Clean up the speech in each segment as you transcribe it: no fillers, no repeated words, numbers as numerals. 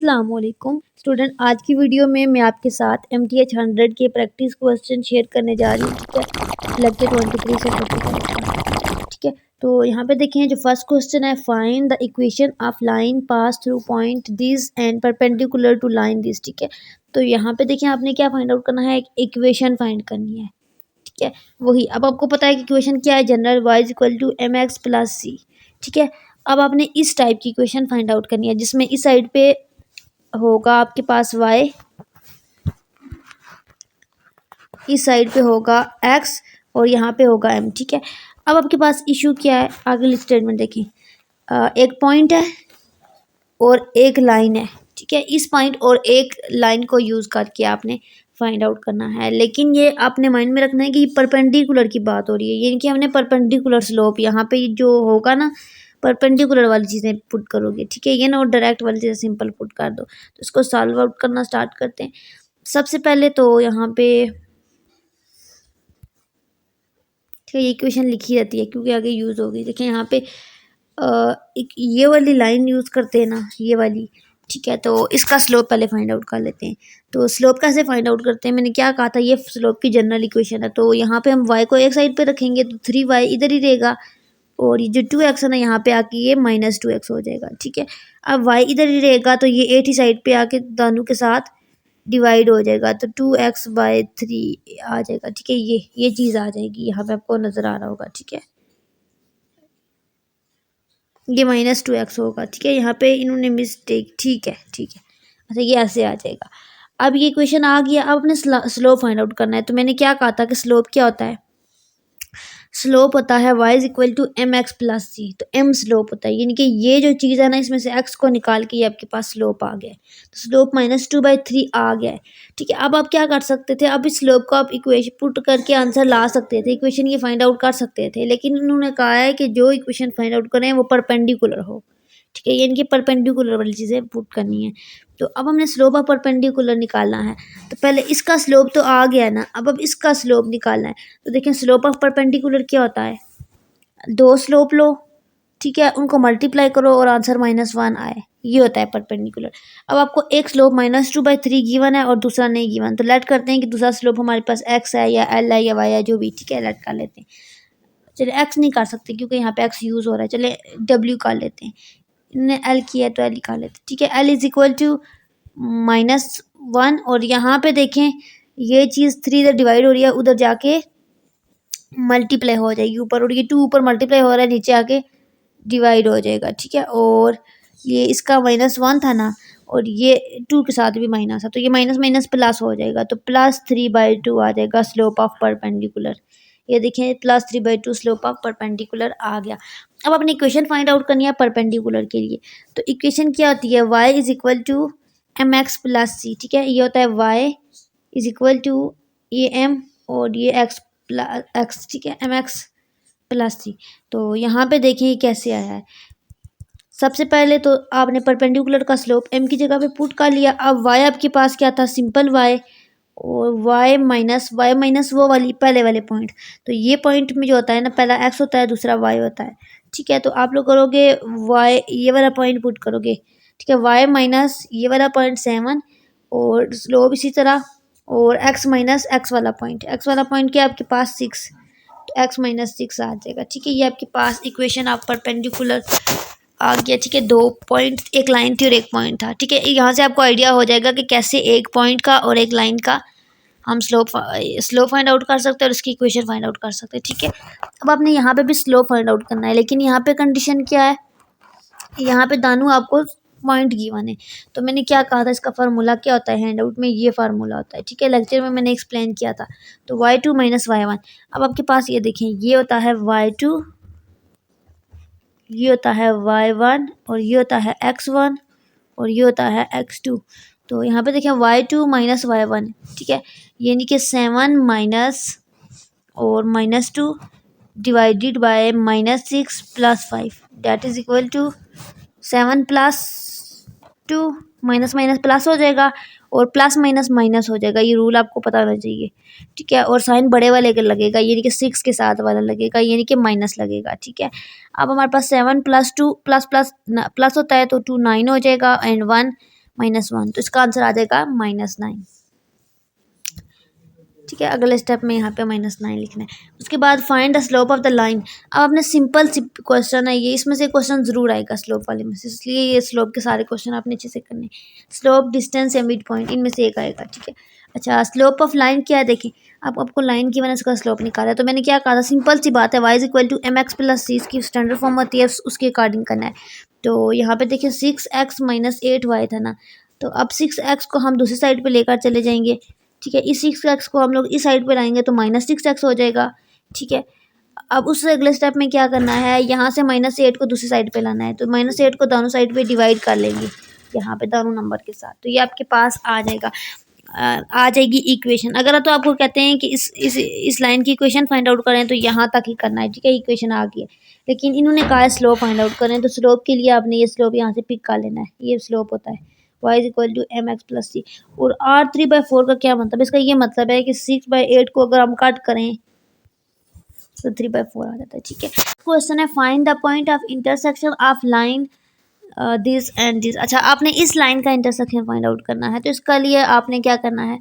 अस्सलामुअलैकुम स्टूडेंट। आज की वीडियो में मैं आपके साथ MTH 100 के प्रैक्टिस क्वेश्चन शेयर करने जा रही हूँ। ठीक है, लेक्चर 23 से 45 ठीक है। तो यहाँ पे देखें, जो फर्स्ट क्वेश्चन है, find the equation of line pass through point this and perpendicular to line this. ठीक है, तो यहाँ पे देखें आपने क्या फाइंड आउट करना है, एक इक्वेशन फाइंड करनी है। ठीक है, वही अब आपको पता है कि इक्वेशन क्या है, general y is equal to mx plus c. ठीक है, अब आपने इस टाइप की इक्वेशन फाइंड आउट करनी है जिसमें इस साइड पे होगा आपके पास y, इस साइड पे होगा x और यहाँ पे होगा m। ठीक है, अब आपके पास इशू क्या है, आगे स्टेटमेंट देखें। एक पॉइंट है और एक लाइन है। ठीक है, इस पॉइंट और एक लाइन को यूज़ करके आपने फाइंड आउट करना है, लेकिन ये आपने माइंड में रखना है कि परपेंडिकुलर की बात हो रही है, यानी कि हमने परपेंडिकुलर स्लोप यहाँ पे जो होगा ना, परपेंडिकुलर वाली चीज़ें पुट करोगे। ठीक है, ये ना और डायरेक्ट वाली चीज़ें सिंपल पुट कर दो। तो इसको सॉल्व आउट करना स्टार्ट करते हैं। सबसे पहले तो यहाँ पे ठीक है, ये इक्वेशन लिखी रहती है क्योंकि आगे यूज़ होगी। देखिए यहाँ पे एक ये वाली लाइन यूज़ करते हैं ना, ये वाली। ठीक है, तो इसका स्लोप पहले फाइंड आउट कर लेते हैं। तो स्लोप कैसे फाइंड आउट करते हैं, मैंने क्या कहा था, ये स्लोप की जनरल इक्वेशन है। तो यहाँ पे हम y को एक साइड पे रखेंगे तो 3y इधर ही रहेगा, और ये जो 2x है ना, यहाँ पे आके ये -2x हो जाएगा। ठीक है, अब y इधर ही रहेगा तो ये 8 ही साइड पे आके दोनों के साथ डिवाइड हो जाएगा, तो 2x/3 आ जाएगा। ठीक है, ये चीज़ आ जाएगी, यहाँ पे आपको नज़र आ रहा होगा। ठीक है, ये -2x होगा। ठीक है, यहाँ पे इन्होंने मिस्टेक, ठीक है ठीक है, अच्छा ये ऐसे आ जाएगा। अब ये क्वेश्चन आ गया, अब अपने स्लोप फाइंड आउट करना है। तो मैंने क्या कहा था कि स्लोप क्या होता है, स्लोप होता है y is equal to mx plus c. तो m स्लोप होता है, यानी कि ये जो चीज़ है ना, इसमें से x को निकाल के ये आपके पास स्लोप आ गया है। तो स्लोप -2/3 आ गया है। ठीक है, अब आप क्या कर सकते थे, अब इस स्लोप को आप इक्वेशन पुट करके आंसर ला सकते थे, इक्वेशन ये फाइंड आउट कर सकते थे, लेकिन उन्होंने कहा है कि जो इक्वेशन फाइंड आउट करें वो परपेंडिकुलर हो। ठीक है, यानी कि परपेंडिकुलर वाली चीज़ें पुट करनी है। तो अब हमने स्लोप ऑफ परपेंडिकुलर निकालना है। तो पहले इसका स्लोप तो आ गया ना, अब इसका स्लोप निकालना है। तो देखें, स्लोप ऑफ परपेंडिकुलर क्या होता है, दो स्लोप लो, ठीक है, उनको मल्टीप्लाई करो और आंसर -1 आए, ये होता है परपेंडिकुलर। अब आपको एक स्लोप -2/3 गिवन है और दूसरा नहीं गिवन, तो लेट करते हैं कि दूसरा स्लोप हमारे पास x है या l है या y है, जो भी। ठीक है, लेट कर लेते हैं। चलिए x नहीं कर सकते क्योंकि यहाँ पे x यूज़ हो रहा है, चले w कर लेते हैं। इन्होंने l किया है तो l निकाल लेते हैं। ठीक है, l इज इक्वल टू -1, और यहाँ पे देखें ये चीज़ 3 इधर डिवाइड हो रही है, उधर जाके मल्टीप्लाई हो जाएगी ऊपर, और ये 2 ऊपर मल्टीप्लाई हो रहा है, नीचे आके डिवाइड हो जाएगा। ठीक है, और ये इसका -1 था ना, और ये 2 के साथ भी माइनस है, तो ये माइनस माइनस प्लस हो जाएगा, तो +3/2 आ जाएगा स्लोप ऑफ परपेंडिकुलर। ये देखें, +3/2 स्लोप ऑफ परपेंडिकुलर आ गया। अब अपनी इक्वेशन फाइंड आउट करनी है परपेंडिकुलर के लिए। तो इक्वेशन क्या होती है, y is equal to mx plus c. ठीक है, ये होता है y इज इक्वल टू ये m और ये x प्लस x। ठीक है, mx प्लस सी। तो यहाँ पे देखें ये कैसे आया है। सबसे पहले तो आपने परपेंडिकुलर का स्लोप m की जगह पे पुट कर लिया। अब y आपके पास क्या था, सिंपल y, और y माइनस वो वाली पहले वाले पॉइंट। तो ये पॉइंट में जो होता है ना, पहला x होता है, दूसरा y होता है। ठीक है, तो आप लोग करोगे y, ये वाला पॉइंट पुट करोगे। ठीक है, y माइनस ये वाला पॉइंट 7, और स्लोप इसी तरह, और x माइनस x वाला पॉइंट क्या है आपके पास 6, तो x -6 आ जाएगा। ठीक है, ये आपके पास इक्वेशन ऑफ परपेंडिकुलर आ गया। ठीक है, 2 पॉइंट, एक लाइन थी और एक पॉइंट था। ठीक है, यहाँ से आपको आइडिया हो जाएगा कि कैसे एक पॉइंट का और एक लाइन का हम स्लोप फाइंड आउट कर सकते हैं और उसकी इक्वेशन फाइंड आउट कर सकते हैं। ठीक है, अब आपने यहाँ पे भी स्लोप फाइंड आउट करना है, लेकिन यहाँ पे कंडीशन क्या है, यहाँ पे दानू आपको पॉइंट गिवन है। तो मैंने क्या कहा था, इसका फार्मूला क्या होता है, हैंड आउट में ये फार्मूला होता है। ठीक है, लेक्चर में मैंने एक्सप्लेन किया था। तो y2 - y1। अब आपके पास ये देखें, ये होता है y2, ये होता है y1, और ये होता है x1, और ये होता है x2। तो यहाँ पे देखें y2 - y1। ठीक है, यानी कि 7 माइनस और -2 divided by -6 + 5, that is equal to 7 + 2, minus minus plus हो जाएगा, और प्लस माइनस माइनस हो जाएगा। ये रूल आपको पता होना चाहिए। ठीक है, और साइन बड़े वाले का लगेगा, यानी कि 6 के साथ वाला लगेगा, यानी कि माइनस लगेगा। ठीक है, अब हमारे पास 7 + 2 प्लस प्लस प्लस होता है, तो 2 9 हो जाएगा, एंड 1 -1, तो इसका आंसर आ जाएगा -9। ठीक है, अगले स्टेप में यहाँ पे -9 लिखना है। उसके बाद find the slope of the line. अब आपने सिंपल सी क्वेश्चन है ये, इसमें से क्वेश्चन जरूर आएगा स्लोप वाले में से, इसलिए ये स्लोप के सारे क्वेश्चन आपने अच्छे से करने। स्लोप, डिस्टेंस या मिड पॉइंट, इनमें से एक आएगा। ठीक है, अच्छा स्लोप ऑफ लाइन क्या है, देखें आपको लाइन की वजह से उसका स्लोप निकाला है, तो मैंने क्या कहा था, सिंपल सी बात है, y = mx + c, इसकी स्टैंडर्ड फॉर्म होती है, उसके अकॉर्डिंग करना है। तो यहाँ पे देखिए 6x - 8y था ना, तो अब 6x को हम दूसरी साइड पे लेकर चले जाएंगे। ठीक है, इस 6x को हम लोग इस साइड पे लाएंगे तो -6x हो जाएगा। ठीक है, अब उससे अगले स्टेप में क्या करना है, यहाँ से -8 को दूसरी साइड पे लाना है, तो -8 को दोनों साइड पे डिवाइड कर लेंगे यहाँ पे दोनों नंबर के साथ, तो ये आपके पास आ जाएगा, आ जाएगी इक्वेशन। अगर तो आपको कहते हैं कि इस लाइन की इक्वेशन फाइंड आउट करें तो यहाँ तक ही करना है। ठीक है, इक्वेशन आ गई है, लेकिन इन्होंने कहा है स्लोप फाइंड आउट करें, तो स्लोप के लिए आपने ये स्लोप यहाँ से पिक कर लेना है, ये स्लोप होता है y = mx + c। और r3/4 का क्या मतलब है, इसका ये मतलब है कि 6/8 को अगर हम कट करें तो 3/4 आ जाता है। ठीक है, क्वेश्चन है find the point of intersection of line this and this. अच्छा, आपने इस लाइन का इंटरसेक्शन फाइंड आउट करना है, तो इसका लिए आपने क्या करना है,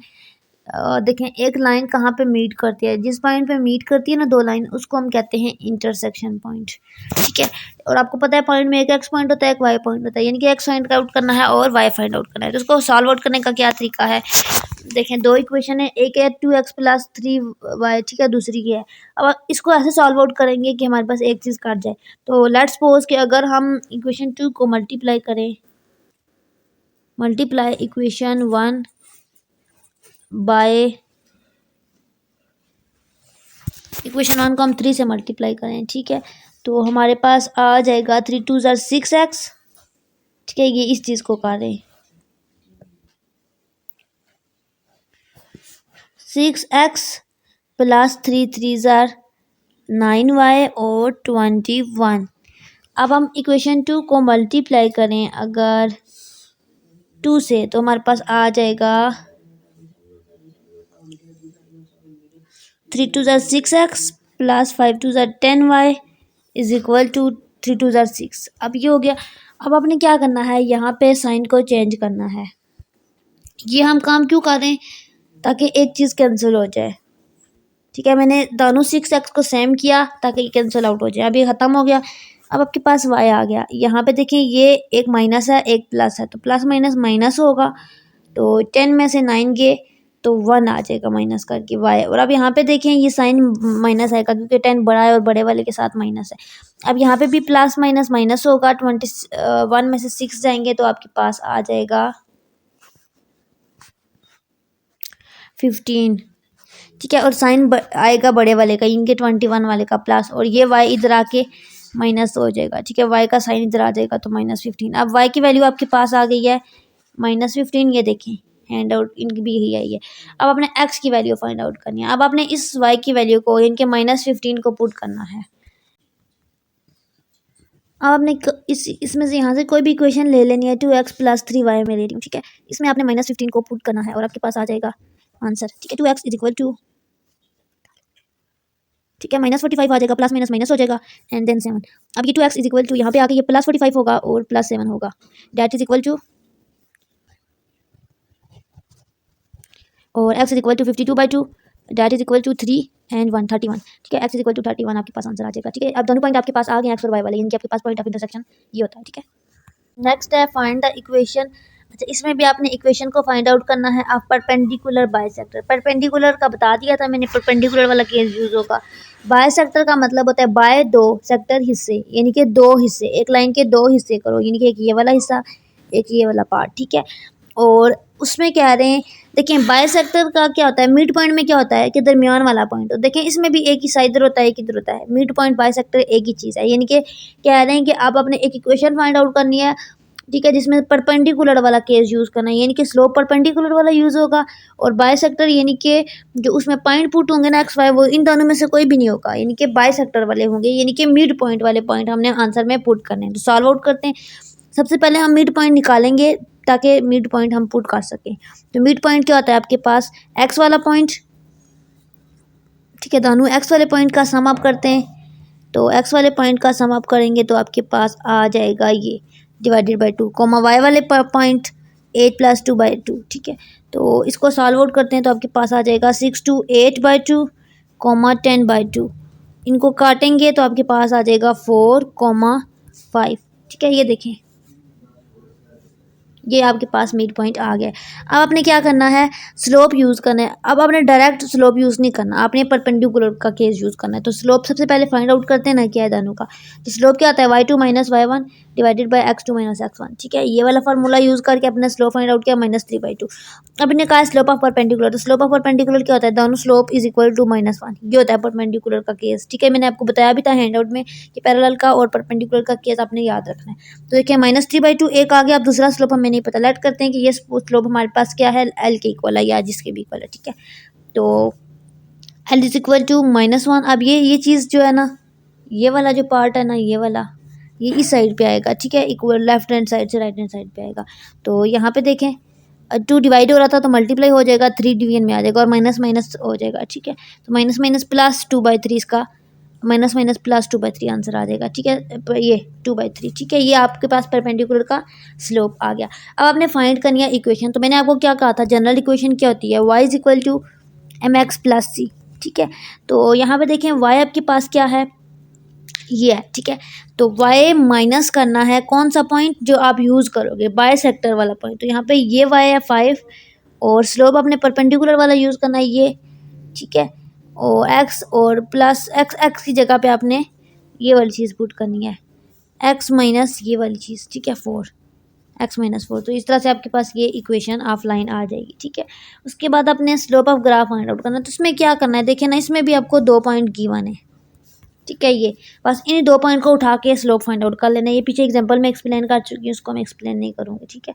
देखें एक लाइन कहाँ पे मीट करती है, जिस पॉइंट पे मीट करती है ना दो लाइन, उसको हम कहते हैं इंटरसेक्शन पॉइंट। ठीक है, और आपको पता है पॉइंट में एक x पॉइंट होता है, एक y पॉइंट होता है, यानी कि x फाइंड आउट करना है और y फाइंड आउट करना है। तो उसको सॉल्व आउट करने का क्या तरीका है, देखें दो इक्वेशन है, एक है 2x + 3y, ठीक है, दूसरी की है। अब इसको ऐसे सॉल्व आउट करेंगे कि हमारे पास एक चीज़ कट जाए। तो लेट्स सपोज कि अगर हम इक्वेशन 2 को मल्टीप्लाई करें, मल्टीप्लाई इक्वेशन 1 बाय इक्वेशन 1 को हम 3 से मल्टीप्लाई करें। ठीक है, तो हमारे पास आ जाएगा 3 × 2 = 6x। ठीक है, ये इस चीज़ को करें 6x + 3 × 3 = 9y और 21। अब हम इक्वेशन 2 को मल्टीप्लाई करें अगर 2 से, तो हमारे पास आ जाएगा 3 × 2 = 6x + 5 × 2 = 10y = 3 × 2 = 6। अब ये हो गया। अब आपने क्या करना है, यहाँ पे साइन को चेंज करना है। ये हम काम क्यों कर रहे हैं, ताकि एक चीज़ कैंसिल हो जाए। ठीक है, मैंने दोनों 6x को सेम किया ताकि ये कैंसिल आउट हो जाए। अब ये ख़त्म हो गया, अब आपके पास y आ गया। यहाँ पे देखें ये एक माइनस है एक प्लस है, तो प्लस माइनस माइनस होगा, तो 10 में से 9 गए तो 1 आ जाएगा माइनस करके y। और अब यहाँ पे देखें ये साइन माइनस आएगा क्योंकि 10 बड़ा है और बड़े वाले के साथ माइनस है। अब यहाँ पे भी प्लस माइनस माइनस होगा, 21 में से 6 जाएंगे तो आपके पास आ जाएगा 15। ठीक है, और साइन आएगा बड़े वाले का, इनके 21 वाले का प्लस, और ये y इधर आके माइनस हो जाएगा। ठीक है, y का साइन इधर आ जाएगा तो -15। अब y की वैल्यू आपके पास आ गई है -15। ये देखें हैंड आउट इनकी भी यही आई है। अब अपने x की वैल्यू फाइंड आउट करनी है। अब आपने इस y की वैल्यू को इनके -15 को पुट करना है। अब आपने इसमें से यहाँ से कोई भी इक्वेशन ले लेनी है, 2x + 3y में ले रही हूँ। ठीक है, इसमें आपने -15 को पुट करना है और आपके पास आ जाएगा आंसर। ठीक है, 2x = ठीक है -45 आ जाएगा, प्लस माइनस माइनस हो जाएगा एंड देन 7। अब ये 2x = यहाँ पे आके ये +45 होगा और +7 होगा, डेट = और x = 52/2, डेट = 3 एंड 1 31। ठीक है, x = 31 आपके पास आंसर आ जाएगा। ठीक है, अब दोनों पॉइंट आपके पास आ गए x और y वाले, यानी कि आपके पास पॉइंट ऑफ इंटरसेक्शन ये होता है। ठीक है, नेक्स्ट है फाइंड द इक्वेशन। अच्छा, इसमें भी आपने इक्वेशन को फाइंड आउट करना है ऑफ परपेंडिकुलर बाइसेक्टर। परपेंडिकुलर का बता दिया था मैंने, परपेंडिकुलर वाला केस यूज होगा। बाइसेक्टर का मतलब होता है बाय दो सेक्टर हिस्से, यानी कि दो हिस्से, एक लाइन के दो हिस्से करो, यानी कि एक ये वाला हिस्सा एक ये वाला पार्ट। ठीक है, और उसमें कह रहे हैं, देखिए बाइसेक्टर का क्या होता है, मिड पॉइंट में क्या होता है कि दरमियान वाला पॉइंट। तो देखें इसमें भी एक ही साइड इधर होता है एक इधर होता है, मिड पॉइंट बाइसेक्टर एक ही चीज़ है। यानी कि कह रहे हैं कि आप अपने एक इक्वेशन फाइंड आउट करनी है। ठीक है, जिसमें परपेंडिकुलर वाला केस यूज़ करना है, यानी कि स्लोप परपेंडिकुलर वाला यूज़ होगा, और बाइसेक्टर यानी कि जो उसमें पॉइंट पुट होंगे ना x y, वो इन दोनों में से कोई भी नहीं होगा, यानी कि बाइसेक्टर वाले होंगे, यानी कि मिड पॉइंट वाले पॉइंट हमने आंसर में पुट करने हैं। तो सॉल्व आउट करते हैं। सबसे पहले हम मिड पॉइंट निकालेंगे ताकि मिड पॉइंट हम पुट कर सकें। तो मिड पॉइंट क्या होता है आपके पास, एक्स वाला पॉइंट। ठीक है, दोनों एक्स वाले पॉइंट का सम अप करते हैं, तो एक्स वाले पॉइंट का सम अप करेंगे तो आपके पास आ जाएगा ये /2, वाई वाले पॉइंट 8+2/2, ठीक है। तो इसको सॉल्व आउट करते हैं तो आपके पास आ जाएगा 6/2 8/2, इनको काटेंगे तो आपके पास आ जाएगा 4, 5, ठीक है। ये देखें, ये आपके पास मिड पॉइंट आ गया। अब आपने क्या करना है, स्लोप यूज़ करना है। अब आपने डायरेक्ट स्लोप यूज़ नहीं करना, आपने परपेंडिकुलर का केस यूज़ करना है। तो स्लोप सबसे पहले फाइंड आउट करते हैं ना, क्या है दोनों का। तो स्लोप क्या आता है, y2 - y1 divided by x2 - x1, ठीक है। ये वाला फार्मूला यूज़ करके अपने स्लोप फाइंड आउट किया -3/2। अब इन्हें कहा स्लोप ऑफ परपेंडिकुलर, तो स्लोप ऑफ परपेंडिकुलर क्या होता है, दोनों स्लोप इज इक्वल टू -1। ये होता है परपेंडिकुलर का केस, ठीक है। मैंने आपको बताया भी था हैंड आउट में कि पैरेलल का और परपेंडिकुलर का केस आपने याद रखना है। तो देखिए -3/2 एक आ गया। अब दूसरा स्लोप हमें नहीं पता, लेट करते हैं कि ये स्लोप हमारे पास क्या है, एल के इक्वल है या जिसके भी इक्वल है, ठीक है। तो एल इज इक्वल टू -1। अब ये चीज़ जो है ना, ये वाला जो पार्ट है ना, ये वाला, ये इस साइड पे आएगा, ठीक है। इक्वल लेफ्ट हैंड साइड से राइट हैंड साइड पे आएगा। तो यहाँ पे देखें 2 डिवाइड हो रहा था तो मल्टीप्लाई हो जाएगा, 3 डिवीजन में आ जाएगा और माइनस माइनस हो जाएगा, ठीक है। तो माइनस माइनस प्लस 2/3, इसका माइनस माइनस प्लस 2/3 आंसर आ जाएगा, ठीक है। ये 2/3, ठीक है। ये आपके पास परपेंडिकुलर का स्लोप आ गया। अब आपने फाइंड करनी है इक्वेशन। तो मैंने आपको क्या कहा था, जनरल इक्वेशन क्या होती है, y is equal to mx + c, ठीक है। तो यहाँ पे देखें y आपके पास क्या है, ये है, ठीक है। तो y माइनस करना है कौन सा पॉइंट जो आप यूज़ करोगे, बाय सेक्टर वाला पॉइंट। तो यहाँ पे ये y है 5 और स्लोप अपने परपेंडिकुलर वाला यूज़ करना है ये, ठीक है। और x और प्लस x की जगह पे आपने ये वाली चीज़ पुट करनी है, x माइनस ये वाली चीज़, ठीक है, 4, x - 4। तो इस तरह से आपके पास ये इक्वेशन ऑफलाइन आ जाएगी, ठीक है। उसके बाद अपने slope of graph find out करना है। तो इसमें क्या करना है, देखिए ना, इसमें भी आपको 2 पॉइंट गिवन है, ठीक है। ये बस इन 2 पॉइंट को उठा के स्लोप फाइंड आउट कर लेना है। ये पीछे एग्जांपल में एक्सप्लेन कर चुकी हूँ, उसको मैं एक्सप्लेन नहीं करूँगी, ठीक है।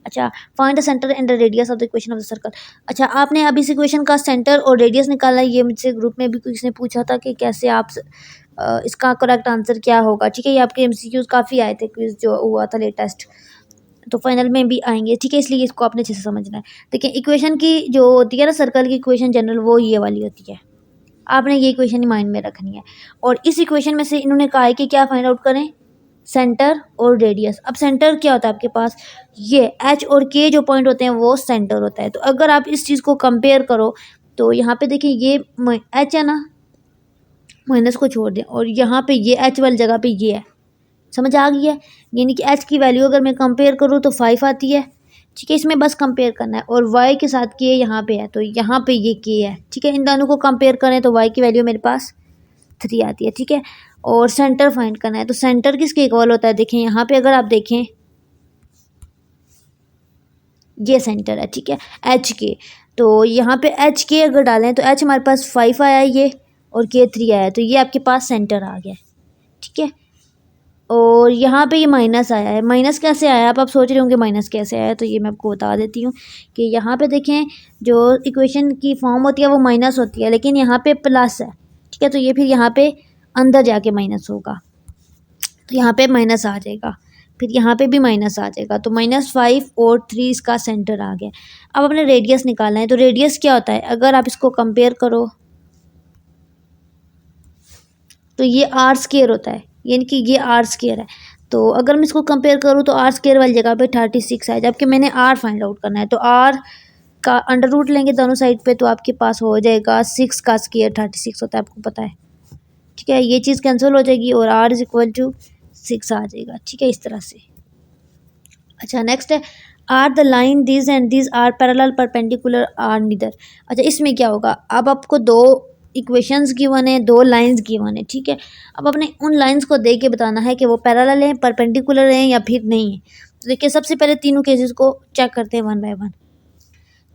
अच्छा, find the centre and the radius of the equation of the circle. अच्छा, आपने अभी इस इक्वेशन का सेंटर और रेडियस निकालना है। ये मुझसे ग्रुप में भी किसी ने पूछा था कि कैसे आप इसका करेक्ट आंसर क्या होगा, ठीक है। ये आपके MCQs काफ़ी आए थे, क्विज जो हुआ था लेटेस्ट, तो फाइनल में भी आएंगे, ठीक है। इसलिए इसको आपने अच्छे से समझना है। देखिए, इक्वेशन की जो होती है ना, सर्कल की इक्वेशन जनरल, वो ये वाली होती है। आपने ये इक्वेशन ही माइंड में रखनी है। और इस इक्वेशन में से इन्होंने कहा है कि क्या फाइंड आउट करें, सेंटर और रेडियस। अब सेंटर क्या होता है आपके पास, ये एच और के जो पॉइंट होते हैं वो सेंटर होता है। तो अगर आप इस चीज़ को कंपेयर करो तो यहाँ पे देखिए, ये एच है ना, माइनस को छोड़ दें, और यहाँ पे ये एच वाली जगह पे ये है, समझ आ गई है। यानी कि एच की वैल्यू अगर मैं कंपेयर करूँ तो 5 आती है, ठीक है। इसमें बस कंपेयर करना है। और y के साथ के यहाँ पे है तो यहाँ पे ये के है, ठीक है। इन दोनों को कंपेयर करें तो y की वैल्यू मेरे पास 3 आती है, ठीक है। और सेंटर फाइंड करना है। तो सेंटर किसके इक्वल होता है, देखें यहाँ पे अगर आप देखें, ये सेंटर है, ठीक है, एच के। तो यहाँ पे एच के अगर डालें तो एच हमारे पास 5 आया है ये, और के 3 आया है, तो ये आपके पास सेंटर आ गया, ठीक है। और यहाँ पे ये माइनस आया है। माइनस कैसे आया, आप सोच रहे होंगे माइनस कैसे आया, तो ये मैं आपको बता देती हूँ कि यहाँ पे देखें, जो इक्वेशन की फॉर्म होती है वो माइनस होती है, लेकिन यहाँ पे प्लस है, ठीक है। तो ये फिर यहाँ पे अंदर जाके माइनस होगा, तो यहाँ पे माइनस आ जाएगा, फिर यहाँ पे भी माइनस आ जाएगा। तो -5 और 3 इसका सेंटर आ गया। अब अपने रेडियस निकालना है। तो रेडियस क्या होता है, अगर आप इसको कंपेयर करो तो ये r² होता है, यानी कि ये r² है। तो अगर मैं इसको कंपेयर करूँ तो r² वाली जगह पे 36 है, जबकि मैंने r फाइंड आउट करना है। तो r का अंडर रूट लेंगे दोनों साइड पे तो आपके पास हो जाएगा 6 का स्क्वायर 36 होता है, आपको पता है, ठीक है। ये चीज़ कैंसिल हो जाएगी और r इज इक्वल टू 6 आ जाएगा, ठीक है, इस तरह से। अच्छा, नेक्स्ट है, are the line this and this are parallel perpendicular or neither. अच्छा, इसमें क्या होगा, अब आपको 2 इक्वेशंस गिवन है, 2 लाइंस गिवन है, ठीक है। अब अपने उन लाइंस को देख के बताना है कि वो पैरेलल हैं, परपेंडिकुलर हैं या फिर नहीं है। तो देखिए, सबसे पहले तीनों केसेस को चेक करते हैं 1 बाय 1,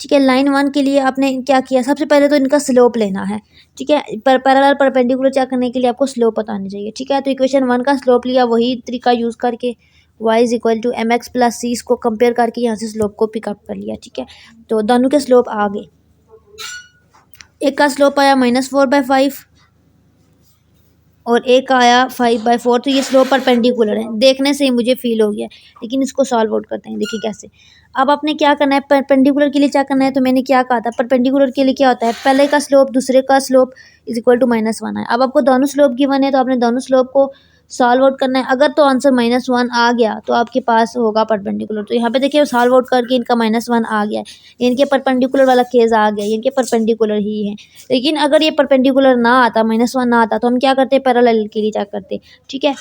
ठीक है। लाइन 1 के लिए आपने क्या किया, सबसे पहले तो इनका स्लोप लेना है, ठीक है। पैरेलल परपेंडिकुलर चेक करने के लिए आपको स्लोप पता होनी चाहिए, ठीक है। तो इक्वेशन 1 का स्लोप लिया, वही तरीका यूज़ करके y is equal to mx + c, इसको कंपेयर करके यहाँ से स्लोप को पिकअप कर लिया, ठीक है। तो दोनों के स्लोप आ गए। एक का स्लोप आया -4/5 और एक आया 5/4। तो ये स्लोप परपेंडिकुलर है, देखने से ही मुझे फील हो गया, लेकिन इसको सॉल्व आउट करते हैं, देखिए कैसे। अब आपने क्या करना है, परपेंडिकुलर के लिए क्या करना है। तो मैंने क्या कहा था, परपेंडिकुलर के लिए क्या होता है, पहले का स्लोप दूसरे का स्लोप इज इक्वल टू -1 है। अब आपको दोनों स्लोप गिवन है तो आपने दोनों स्लोप को सॉल्व आउट करना है। अगर तो आंसर -1 आ गया तो आपके पास होगा परपेंडिकुलर। तो यहाँ पे देखिए सॉल्व आउट करके इनका -1 आ गया है, इनके परपेंडिकुलर वाला केस आ गया, इनके परपेंडिकुलर ही है। लेकिन अगर ये परपेंडिकुलर ना आता, -1 ना आता, तो हम क्या करते, पैरेलल के लिए क्या करते, ठीक है।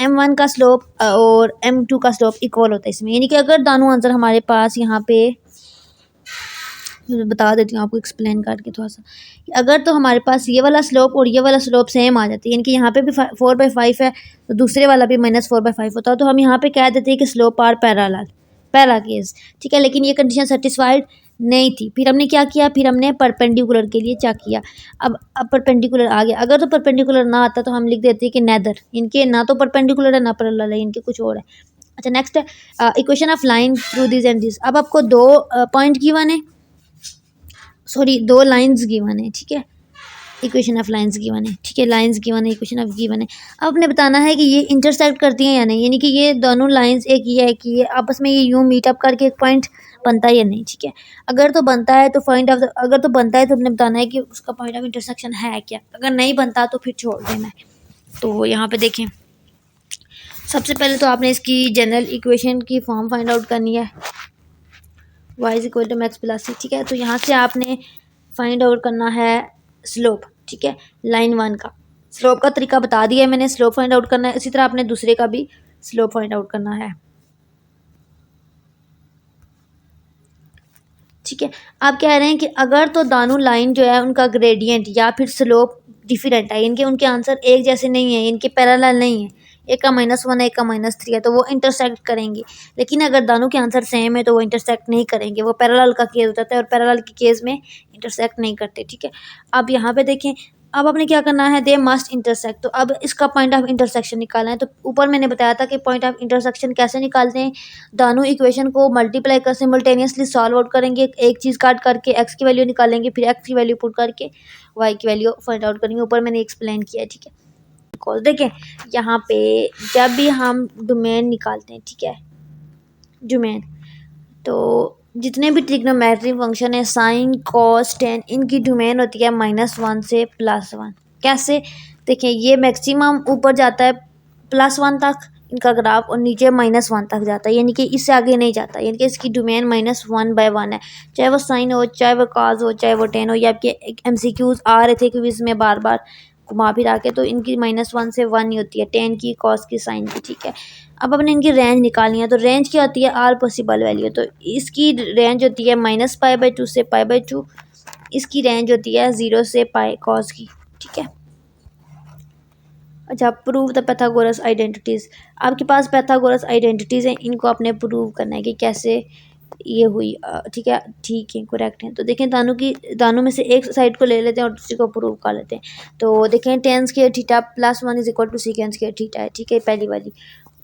M1 का स्लोप और M2 का स्लोप इक्वल होता है इसमें, यानी कि अगर दोनों आंसर हमारे पास यहाँ पे, बता देती हूँ आपको एक्सप्लेन करके थोड़ा सा। अगर तो हमारे पास ये वाला स्लोप और ये वाला स्लोप सेम आ जाती है, यानी कि यहाँ पे भी 4/5 है तो दूसरे वाला भी -4/5 होता है, तो हम यहाँ पे कह देते हैं कि स्लोप आर पैरेलल, पहला केस, ठीक है। लेकिन ये कंडीशन सेटिस्फाइड नहीं थी, फिर हमने क्या किया, फिर हमने परपेंडिकुलर के लिए क्या किया। अब परपेंडिकुलर आ गया, अगर तो परपेंडिकुलर ना आता तो हम लिख देते हैं कि नेदर, इनके ना तो परपेंडिकुलर है ना पैरेलल है, इनके कुछ और है। अच्छा नेक्स्ट है equation of line through this and this. अब आपको दो पॉइंट गिवन है, सॉरी 2 लाइंस गिवन है, ठीक है। इक्वेशन ऑफ लाइंस गिवन है, ठीक है, लाइंस गिवन है, इक्वेशन ऑफ गिवन है। अब आपने बताना है कि ये इंटरसेक्ट करती हैं या नहीं, यानी कि ये दोनों लाइंस, एक ये है कि ये आपस में ये यूं मीट अप करके एक पॉइंट बनता है या नहीं, ठीक है। अगर तो बनता है तो अगर तो बनता है तो आपने बताना है कि उसका पॉइंट ऑफ इंटरसेक्शन है क्या। अगर नहीं बनता तो फिर छोड़ देना है। तो यहाँ पे देखें, सबसे पहले तो आपने इसकी जनरल इक्वेशन की फॉर्म फाइंड आउट करनी है, y is equal to max plus c, ठीक है। तो यहाँ से आपने फाइंड आउट करना है स्लोप, ठीक है, लाइन 1 का। स्लोप का तरीका बता दिया है मैंने, स्लोप फाइंड आउट करना है। इसी तरह आपने दूसरे का भी स्लोप फाइंड आउट करना है, ठीक है। आप कह रहे हैं कि अगर तो दोनों लाइन जो है उनका ग्रेडियंट या फिर स्लोप डिफरेंट है, इनके उनके आंसर एक जैसे नहीं है, इनके पैरेलल नहीं है, एक का -1 है एक का -3 है, तो वो इंटरसेक्ट करेंगे। लेकिन अगर दोनों के आंसर सेम है तो वो इंटरसेक्ट नहीं करेंगे, वो पैरेलल का केस होता है और पैरेलल के केस में इंटरसेक्ट नहीं करते, ठीक है। अब यहाँ पे देखें, अब आपने क्या करना है, दे मस्ट इंटरसेक्ट। तो अब इसका पॉइंट ऑफ इंटरसेक्शन निकालना है। तो ऊपर मैंने बताया था कि पॉइंट ऑफ इंटरसेक्शन कैसे निकालते हैं, दोनों इक्वेशन को मल्टीप्लाई कर सिमल्टेनियसली सॉल्व आउट करेंगे, एक चीज़ काट करके एक्स की वैल्यू निकालेंगे, फिर एक्स की वैल्यू पुट करके वाई की वैल्यू फाइंड आउट करेंगे। ऊपर मैंने एक्सप्लेन किया है, ठीक है। देखें यहाँ पे जब भी हम डोमेन निकालते हैं, ठीक है, डोमेन, तो जितने भी ट्रिग्नोमेट्री फंक्शन है, साइन कॉस टेन, इनकी डोमेन होती है -1 से +1। कैसे, देखें ये मैक्सिमम ऊपर जाता है +1 तक इनका ग्राफ, और नीचे -1 तक जाता है, यानी कि इससे आगे नहीं जाता, यानी कि इसकी डोमेन -1/1 है। चाहे वो साइन हो, चाहे वो कॉस हो, चाहे वो टेन हो। ये आपके MCQs आ रहे थे क्विज में बार बार घुमा फिरा के, तो इनकी -1 से 1 ही होती है, टेन की, कॉस की, साइन की, ठीक है। अब अपने इनकी रेंज निकालनी है, तो रेंज क्या होती है, आल पॉसिबल वैल्यू। तो इसकी रेंज होती है -π/2 से π/2, इसकी रेंज होती है 0 से पाई कॉस की, ठीक है। अच्छा, प्रूव द पैथागोरस आइडेंटिटीज़। आपके पास पैथागोरस आइडेंटिटीज़ हैं, इनको आपने प्रूव करना है कि कैसे ये हुई, ठीक है, ठीक है, करेक्ट है। तो देखें दानों में से एक साइड को ले लेते हैं और दूसरी को प्रूव कर लेते हैं। तो देखें tan square theta +1 is equal to second square theta है, ठीक है, पहली वाली।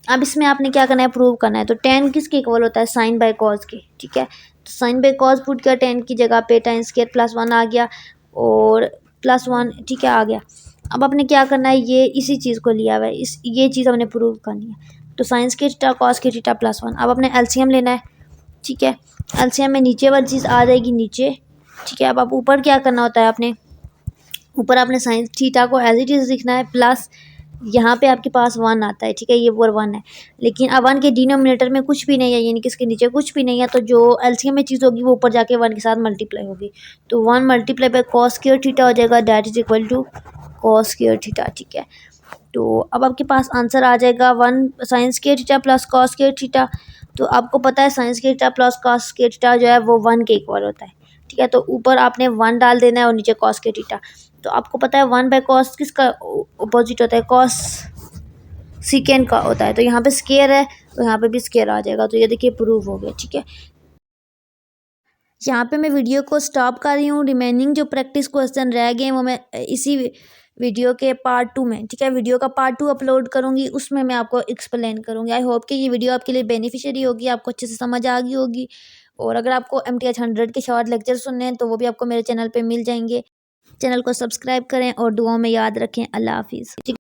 अब इसमें आपने क्या करना है, प्रूव करना है। तो tan किसके इक्वल होता है, साइन बाय कॉस के, ठीक है। तो साइन बाय कॉस पुट किया, tan की जगह पे tan स्क्वायर +1 आ गया और +1, ठीक है, आ गया। अब आपने क्या करना है, ये इसी चीज़ को लिया हुआ है, ये चीज़ हमने प्रूव करनी है। तो साइन स्क्वायर थीटा कॉस के थीटा +1। अब अपने एलसीएम लेना है, ठीक है। एलसीएम में नीचे वाली चीज़ आ जाएगी नीचे, ठीक है। अब आप ऊपर क्या करना होता है, आपने ऊपर आपने साइन थीटा को एज इट इज़ लिखना है, प्लस यहाँ पे आपके पास 1 आता है, ठीक है, ये वो 1 है। लेकिन अब 1 के डिनोमिनेटर में कुछ भी नहीं है, यानी कि इसके नीचे कुछ भी नहीं है, तो जो एलसीएम में चीज़ होगी वो ऊपर जाके 1 के साथ मल्टीप्लाई होगी। तो 1 multiply by cos square theta हो जाएगा, that is equal to cos square theta, ठीक है। तो अब आपके पास आंसर आ जाएगा 1 sine square theta plus cos square theta. तो आपको पता है sine square theta plus cos square theta जो है वो 1 के इक्वल होता है, ठीक है। तो ऊपर आपने 1 डाल देना है और नीचे कॉस स्क्वायर थीटा। तो आपको पता है 1/cos किसका अपोजिट होता है, कॉस सीकेंड का होता है। तो यहाँ पे स्क्वायर है तो यहाँ पे भी स्क्वायर आ जाएगा। तो ये देखिए प्रूव हो गया, ठीक है। यहाँ पे मैं वीडियो को स्टॉप कर रही हूँ, रिमेनिंग जो प्रैक्टिस क्वेश्चन रह गए वो मैं इसी वीडियो के पार्ट 2 में, ठीक है, वीडियो का पार्ट 2 अपलोड करूँगी, उसमें मैं आपको एक्सप्लेन करूँगी। आई होप कि ये वीडियो आपके लिए बेनिफिशियरी होगी, आपको अच्छे से समझ आ गई होगी। और अगर आपको MTH 100 के शॉर्ट लेक्चर सुनने हैं तो वो भी आपको मेरे चैनल पे मिल जाएंगे। चैनल को सब्सक्राइब करें और दुआओं में याद रखें। अल्लाह हाफिज़।